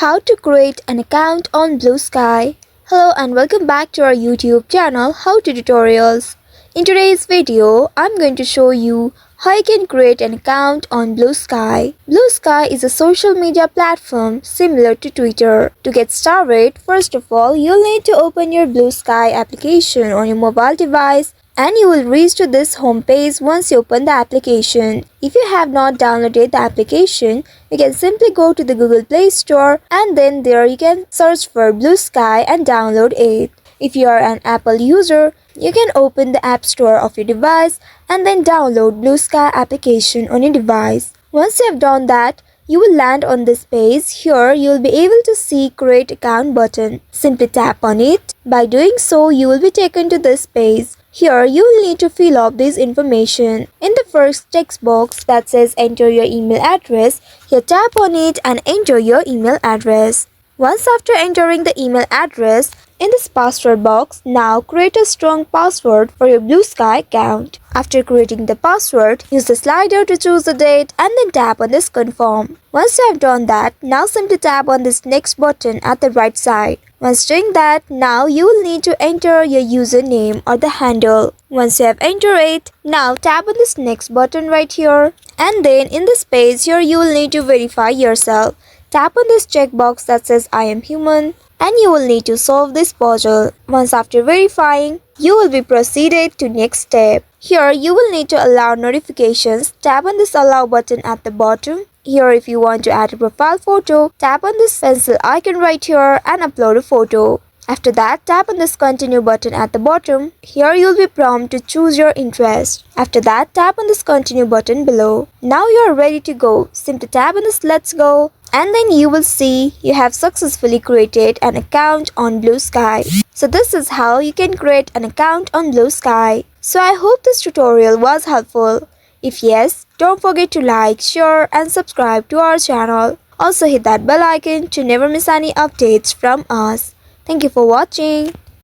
How to create an account on Bluesky. Hello and welcome back to our YouTube channel How to Tutorials. In today's video, I'm going to show you how you can create an account on Bluesky. Bluesky is a social media platform similar to Twitter. To get started, first of all, you'll need to open your Bluesky application on your mobile device and you will reach to this home page once you open the application. If you have not downloaded the application, you can simply go to the Google Play Store and then there you can search for Bluesky and download it. If you are an Apple user, you can open the App Store of your device and then download Bluesky application on your device. Once you have done that, you will land on this page. Here you will be able to see Create Account button. Simply tap on it. By doing so, you will be taken to this page. Here you will need to fill up this information. In the first text box that says enter your email address, here tap on it and enter your email address. Once after entering the email address, in this password box, now create a strong password for your Bluesky account. After creating the password, use the slider to choose the date and then tap on this confirm. Once you have done that, now simply tap on this next button at the right side. Once doing that, now you will need to enter your username or the handle. Once you have entered it, now tap on this next button right here. And then in this page here you will need to verify yourself. Tap on this checkbox that says I am human and you will need to solve this puzzle. Once after verifying, you will be proceeded to next step. Here you will need to allow notifications. Tap on this allow button at the bottom. Here if you want to add a profile photo, tap on this pencil icon right here and upload a photo. After that, tap on this continue button at the bottom. Here you will be prompted to choose your interest. After that, tap on this continue button below. Now you are ready to go. Simply tap on this let's go and then you will see you have successfully created an account on Bluesky. So this is how you can create an account on Bluesky. So I hope this tutorial was helpful. If yes, don't forget to like, share and subscribe to our channel. Also hit that bell icon to never miss any updates from us. Thank you for watching.